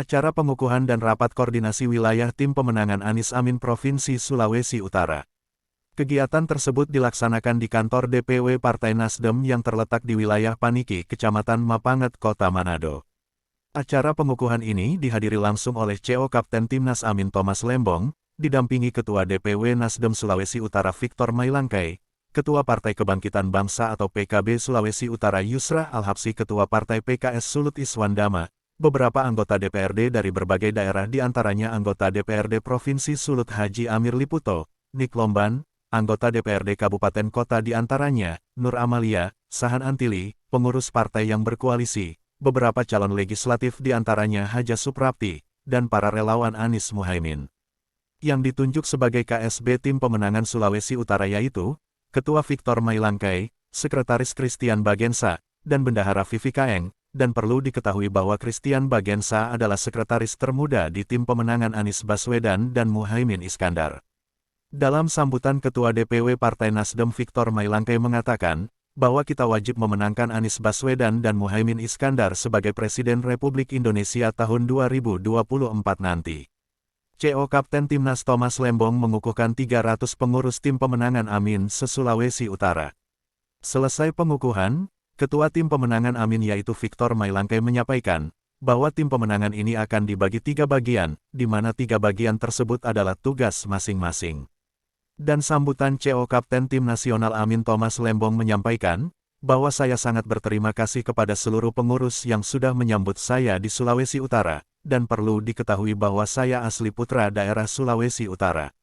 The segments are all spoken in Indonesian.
Acara pengukuhan dan rapat koordinasi wilayah Tim Pemenangan Anies Amin Provinsi Sulawesi Utara. Kegiatan tersebut dilaksanakan di kantor DPW Partai Nasdem yang terletak di wilayah Paniki, Kecamatan Mapanget, Kota Manado. Acara pengukuhan ini dihadiri langsung oleh CO Kapten Timnas Amin Thomas Lembong, didampingi Ketua DPW Nasdem Sulawesi Utara Victor Mailangkai, Ketua Partai Kebangkitan Bangsa atau PKB Sulawesi Utara Yusra Al-Habsyi, Ketua Partai PKS Sulut Iswandama, beberapa anggota DPRD dari berbagai daerah diantaranya anggota DPRD Provinsi Sulut Haji Amir Liputo, Nik Lomban, anggota DPRD Kabupaten Kota diantaranya, Nur Amalia, Sahan Antili, pengurus partai yang berkoalisi, beberapa calon legislatif diantaranya Haja Suprapti, dan para relawan Anies Muhaimin. Yang ditunjuk sebagai KSB Tim Pemenangan Sulawesi Utara yaitu, Ketua Victor Mailangkai, Sekretaris Christian Bagensa, dan Bendahara Vivi Kaeng, dan perlu diketahui bahwa Christian Bagensa adalah sekretaris termuda di Tim Pemenangan Anies Baswedan dan Muhaimin Iskandar. Dalam sambutan Ketua DPW Partai Nasdem Victor Mailangkai mengatakan, bahwa kita wajib memenangkan Anies Baswedan dan Muhaimin Iskandar sebagai Presiden Republik Indonesia tahun 2024 nanti. CO Kapten Timnas Thomas Lembong mengukuhkan 300 pengurus Tim Pemenangan Amin se-Sulawesi Utara. Selesai pengukuhan, Ketua Tim Pemenangan Amin yaitu Victor Mailangkai menyampaikan, bahwa tim pemenangan ini akan dibagi 3 bagian, di mana 3 bagian tersebut adalah tugas masing-masing. Dan sambutan CO Kapten Tim Nasional Amin Thomas Lembong menyampaikan, bahwa saya sangat berterima kasih kepada seluruh pengurus yang sudah menyambut saya di Sulawesi Utara, dan perlu diketahui bahwa saya asli putra daerah Sulawesi Utara.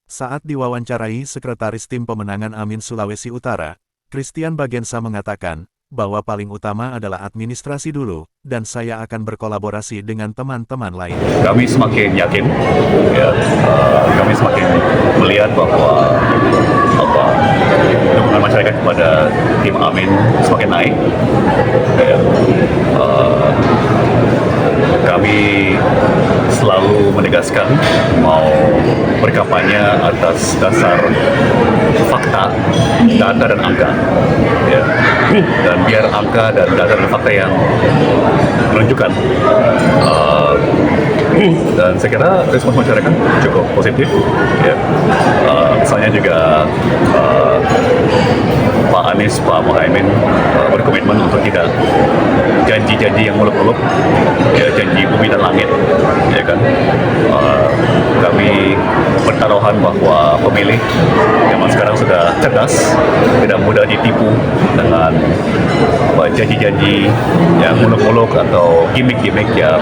Saat diwawancarai Sekretaris Tim Pemenangan Amin Sulawesi Utara, Christian Bagensa mengatakan, bahwa paling utama adalah administrasi dulu, dan saya akan berkolaborasi dengan teman-teman lain. Kami semakin yakin, ya, kami semakin melihat bahwa dukungan masyarakat kepada tim Amin semakin naik. Ya, kami selalu menegaskan mau berkampanye atas dasar fakta, data dan angka, ya. Dan biar angka dan data dan fakta yang menunjukkan, dan saya kira respons masyarakat cukup positif, ya. Misalnya juga Pak Anies, Pak Muhaimin berkomitmen untuk tidak janji-janji yang muluk-muluk, ya, janji bumi dan langit, ya kan. Kami bertaruhan bahwa pemilih zaman sekarang sudah cerdas, tidak mudah ditipu dengan janji-janji yang muluk-muluk atau gimmick-gimmick yang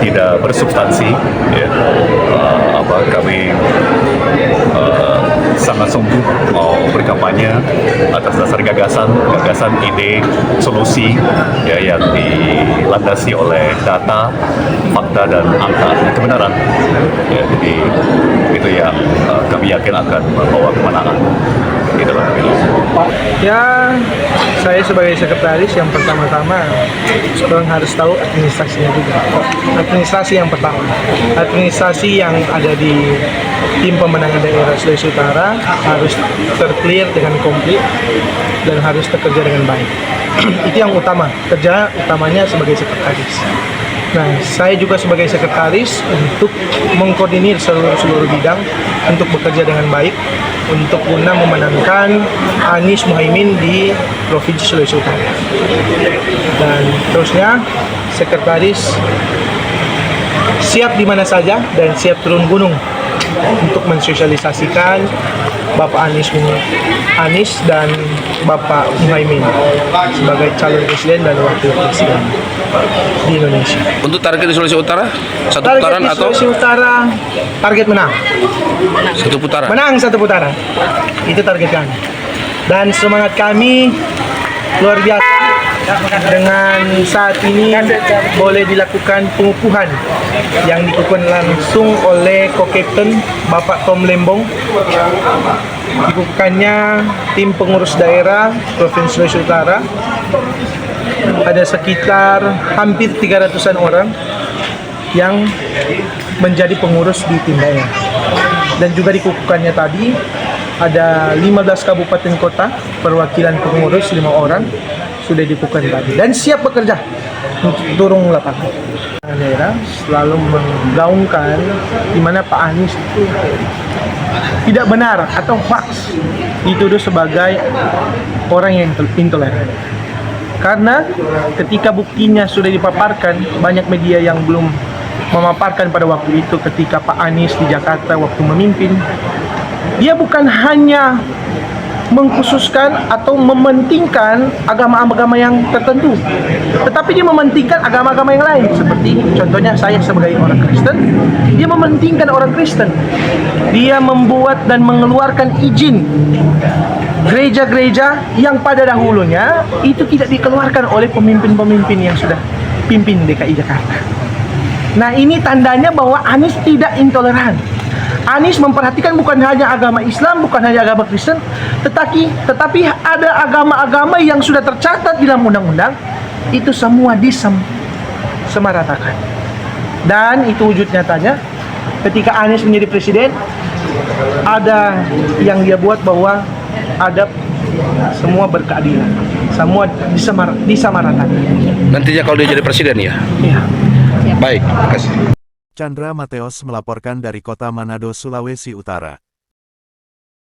tidak bersubstansi, ya. Kami sangat sungguh mau berkampanye atas dasar gagasan, ide, solusi, ya, yang dilandasi oleh data, fakta dan angka dan kebenaran. Ya, jadi itu yang kami yakin akan membawa kemenangan. Itulah. Ya, saya sebagai sekretaris yang pertama-tama orang harus tahu administrasinya juga. Administrasi yang pertama, administrasi yang ada di Tim Pemenangan Daerah Sulawesi Utara harus terclear dengan komplit dan harus bekerja dengan baik. Itu yang utama, kerja utamanya sebagai sekretaris. Nah, saya juga sebagai sekretaris untuk mengkoordinir seluruh bidang untuk bekerja dengan baik untuk guna memenangkan Anies Muhaimin di Provinsi Sulawesi Utara. Dan terusnya, sekretaris siap di mana saja dan siap turun gunung untuk mensosialisasikan Bapak Anies dan Bapak Muhaimin sebagai calon presiden dan wakil presiden di Indonesia. Untuk target di Sulawesi Utara, satu Target putaran di atau Sulawesi Utara, target menang. satu putaran? Menang satu putaran. Itu target kami. Dan semangat kami luar biasa. Dengan saat ini boleh dilakukan pengukuhan yang dikukuhkan langsung oleh Co-Captain Bapak Tom Lembong. Dikukuhkannya tim pengurus daerah Provinsi Sulawesi Utara. Ada sekitar hampir 300-an orang yang menjadi pengurus di tim daerah. Dan juga dikukuhkannya tadi ada 15 kabupaten kota perwakilan pengurus 5 orang sudah dikukuhkan tadi dan siap bekerja untuk turun lapangan. Dan daerah selalu menggaungkan di mana Pak Anies itu tidak benar atau hoax, dituduh sebagai orang yang intoleran. Karena ketika buktinya sudah dipaparkan, banyak media yang belum memaparkan pada waktu itu ketika Pak Anies di Jakarta waktu memimpin, dia bukan hanya mengkhususkan atau mementingkan agama-agama yang tertentu, tetapi dia mementingkan agama-agama yang lain. Seperti contohnya saya sebagai orang Kristen, dia mementingkan orang Kristen. Dia membuat dan mengeluarkan izin gereja-gereja yang pada dahulunya itu tidak dikeluarkan oleh pemimpin-pemimpin yang sudah pimpin DKI Jakarta. Nah, ini tandanya bahwa Anies tidak intoleran. Anies memperhatikan bukan hanya agama Islam, bukan hanya agama Kristen, tetapi ada agama-agama yang sudah tercatat di dalam undang-undang, itu semua disamaratakan. Dan itu wujud nyatanya ketika Anies menjadi presiden, ada yang dia buat bahwa ada semua berkeadilan, semua disamaratakan. Nantinya kalau dia jadi presiden ya? Ya. Baik, terima kasih. Chandra Mateos melaporkan dari Kota Manado, Sulawesi Utara.